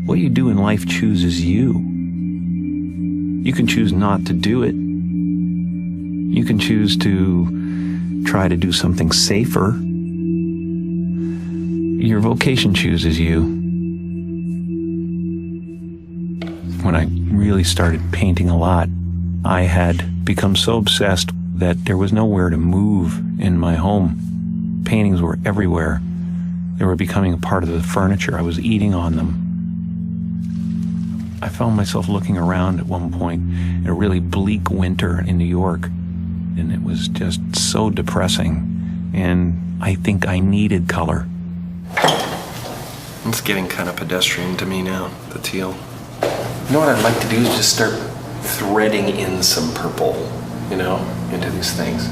What you do in life chooses you. You can choose not to do it. You can choose to try to do something safer. Your vocation chooses you. When I really started painting a lot, I had become so obsessed that there was nowhere to move in my home. Paintings were everywhere. They were becoming a part of the furniture. I was eating on them. I found myself looking around at one point in a really bleak winter in New York, and it was just so depressing, and I think I needed color. It's getting kind of pedestrian to me now, the teal. You know what I'd like to do is just start threading in some purple, into these things.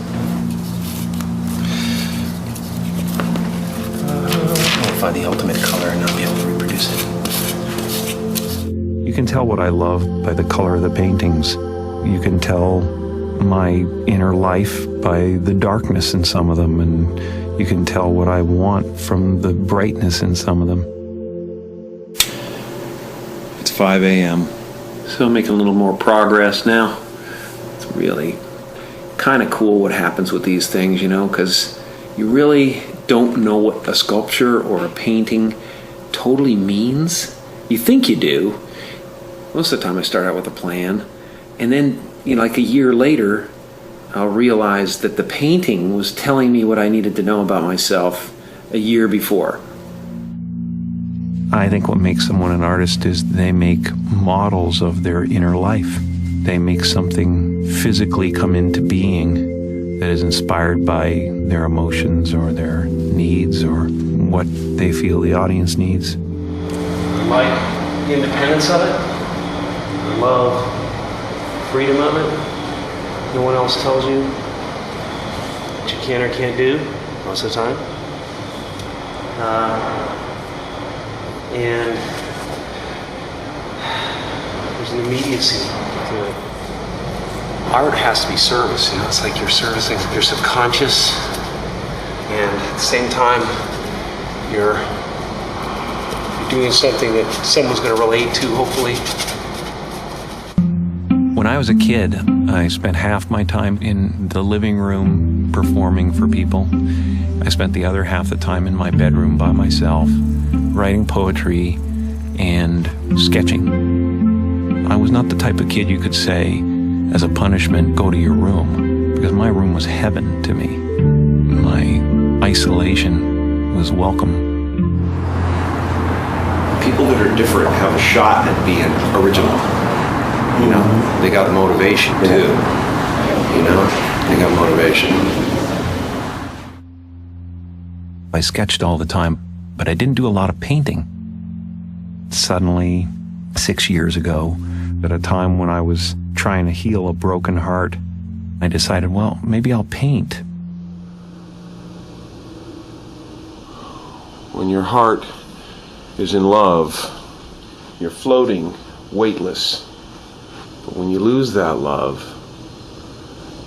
I'll find the ultimate color and not be able to reproduce it. You can tell what I love by the color of the paintings. You can tell my inner life by the darkness in some of them, and you can tell what I want from the brightness in some of them. It's 5 a.m. So I'm making a little more progress now. It's really kind of cool what happens with these things, because you really don't know what a sculpture or a painting totally means. You think you do. Most of the time I start out with a plan, and then, like a year later, I'll realize that the painting was telling me what I needed to know about myself a year before. I think what makes someone an artist is they make models of their inner life. They make something physically come into being that is inspired by their emotions or their needs or what they feel the audience needs. I like the independence of it. I love freedom of it. No one else tells you what you can or can't do most of the time. And there's an immediacy to it. Art has to be service, it's like you're servicing your subconscious, and at the same time you're doing something that someone's going to relate to, hopefully. When I was a kid, I spent half my time in the living room performing for people. I spent the other half the time in my bedroom by myself, writing poetry and sketching. I was not the type of kid you could say, as a punishment, go to your room, because my room was heaven to me. My isolation was welcome. People that are different have a shot at being original. They got motivation too. They got motivation. I sketched all the time, but I didn't do a lot of painting. Suddenly, 6 years ago, at a time when I was trying to heal a broken heart, I decided, well, maybe I'll paint. When your heart is in love, you're floating, weightless. But when you lose that love,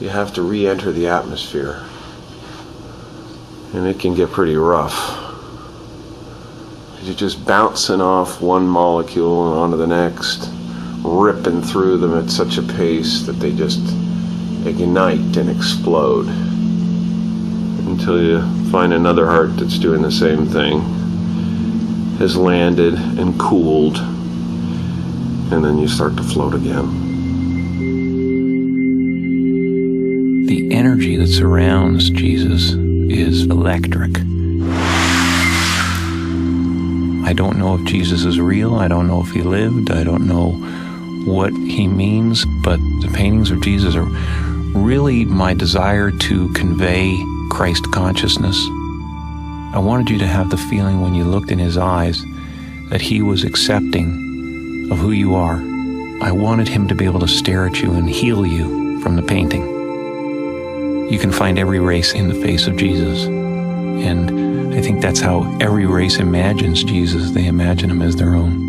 you have to re-enter the atmosphere. And it can get pretty rough. You're just bouncing off one molecule and onto the next, ripping through them at such a pace that they just ignite and explode. Until you find another heart that's doing the same thing, has landed and cooled, and then you start to float again. The energy that surrounds Jesus is electric. I don't know if Jesus is real. I don't know if he lived. I don't know what he means, but the paintings of Jesus are really my desire to convey Christ consciousness. I wanted you to have the feeling when you looked in his eyes that he was accepting of who you are. I wanted him to be able to stare at you and heal you from the painting. You can find every race in the face of Jesus. And I think that's how every race imagines Jesus. They imagine him as their own.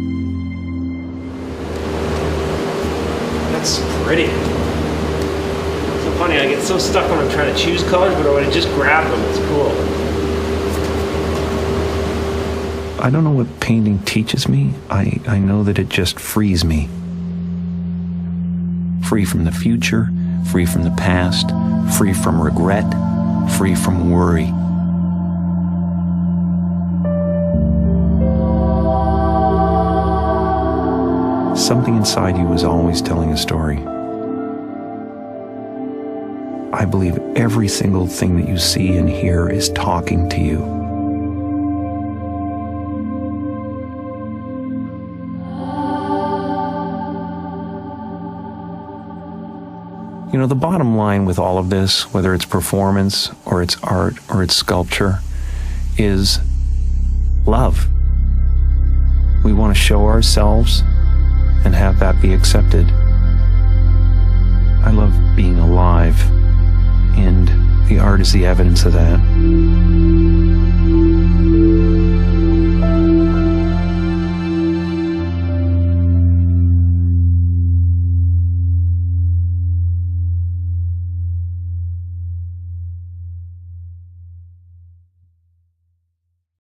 That's pretty. It's so funny, I get so stuck when I'm trying to choose colors, but when I just grab them, it's cool. I don't know what painting teaches me. I know that it just frees me. Free from the future, free from the past, free from regret, free from worry. Something inside you is always telling a story. I believe every single thing that you see and hear is talking to you. You know, the bottom line with all of this, whether it's performance or it's art or it's sculpture, is love. We want to show ourselves and have that be accepted. I love being alive, and the art is the evidence of that.